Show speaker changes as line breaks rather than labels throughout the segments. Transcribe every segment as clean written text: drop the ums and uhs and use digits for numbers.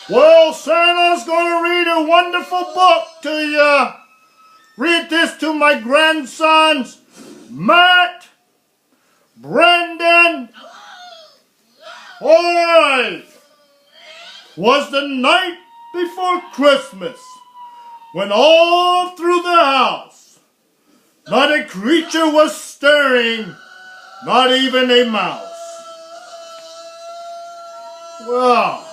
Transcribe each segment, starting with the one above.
Well, Santa's gonna read a wonderful book to you. Read this to my grandsons, Matt, Brendan. Alright. Was the night before Christmas, when all through the house, not a creature was stirring, not even a mouse. Well,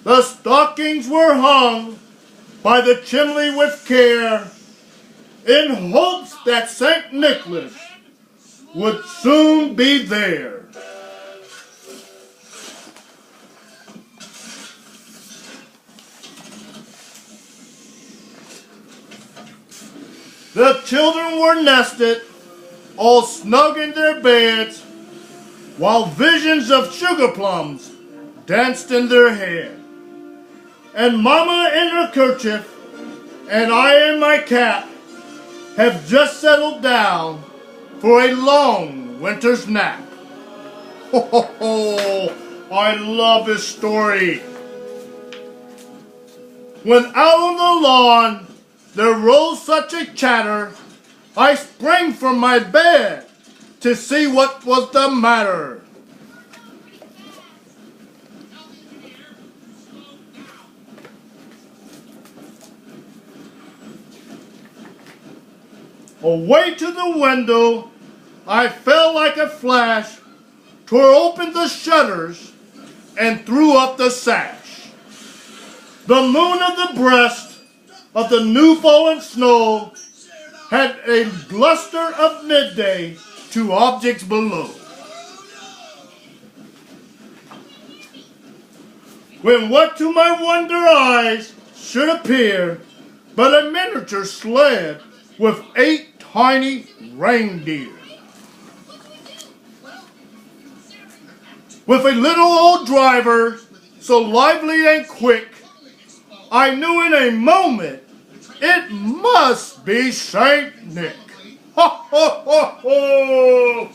the stockings were hung by the chimney with care, in hopes that St. Nicholas would soon be there. The children were nested, all snug in their beds, while visions of sugar plums danced in their head. And Mama in her kerchief, and I in my cap, have just settled down for a long winter's nap. Ho ho ho! I love this story. When out on the lawn there rose such a chatter, I sprang from my bed to see what was the matter. Away to the window, I fell like a flash, tore open the shutters, and threw up the sash. The moon of the breast of the new fallen snow had a luster of midday to objects below. When what to my wonder eyes should appear but a miniature sled with 8 tiny reindeer. With a little old driver, so lively and quick, I knew in a moment it must be Saint Nick. Ho, ho, ho, ho!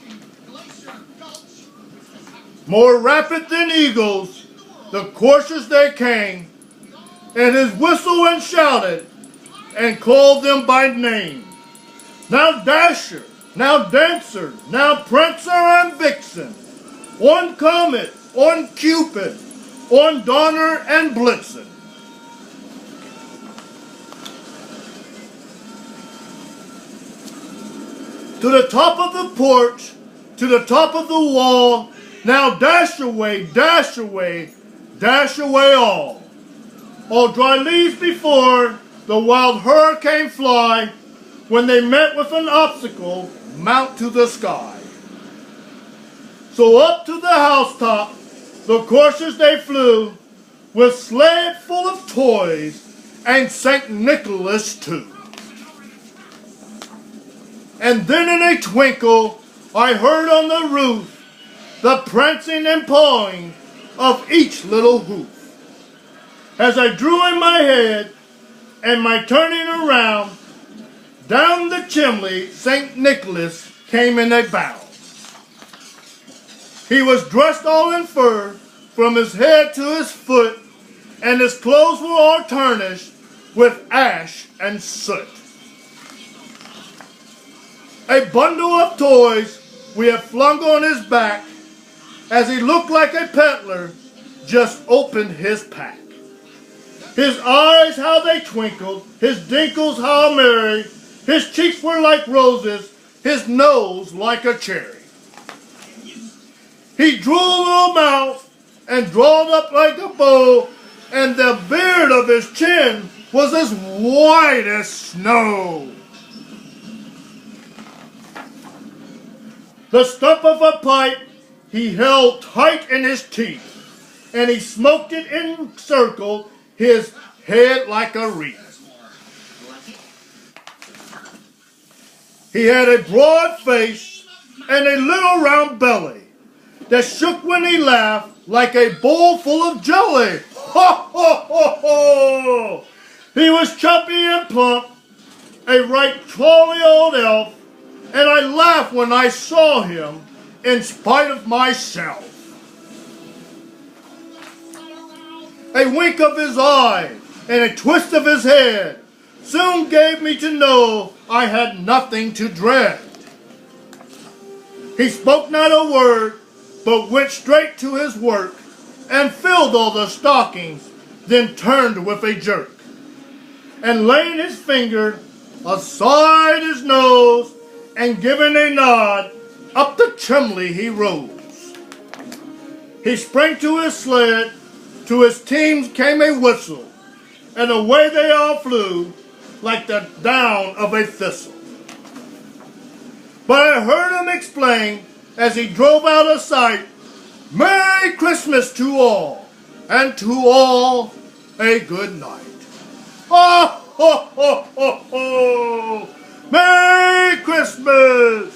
More rapid than eagles, the coursers they came, and his whistle and shouted, and called them by name. Now Dasher, now Dancer, now Prancer and Vixen, on Comet, on Cupid, on Donner and Blitzen. To the top of the porch, to the top of the wall, now dash away, dash away, dash away all. All dry leaves before the wild hurricane fly, when they met with an obstacle, mount to the sky. So up to the housetop, the coursers they flew, with sled full of toys, and St. Nicholas too. And then in a twinkle, I heard on the roof the prancing and pawing of each little hoof. As I drew in my head, and my turning around, down the chimney St. Nicholas came in a bound. He was dressed all in fur, from his head to his foot, and his clothes were all tarnished with ash and soot. A bundle of toys we had flung on his back, as he looked like a peddler just opened his pack. His eyes, how they twinkled, his dimples how merry, his cheeks were like roses, his nose like a cherry. He drew a little mouth and drawled up like a bow, and the beard of his chin was as white as snow. The stump of a pipe he held tight in his teeth, and he smoked it in circle his head like a wreath. He had a broad face and a little round belly that shook when he laughed like a bowl full of jelly. Ho, ho, ho, ho! He was chubby and plump, a right jolly old elf, and I laughed when I saw him in spite of myself. A wink of his eye and a twist of his head soon gave me to know I had nothing to dread. He spoke not a word, but went straight to his work and filled all the stockings, then turned with a jerk. And laying his finger aside his nose and giving a nod, up the chimney he rose. He sprang to his sled, to his team came a whistle, and away they all flew like the down of a thistle. But I heard him explain as he drove out of sight, Merry Christmas to all, and to all a good night. Ho, ho, ho, ho, ho! Merry Christmas!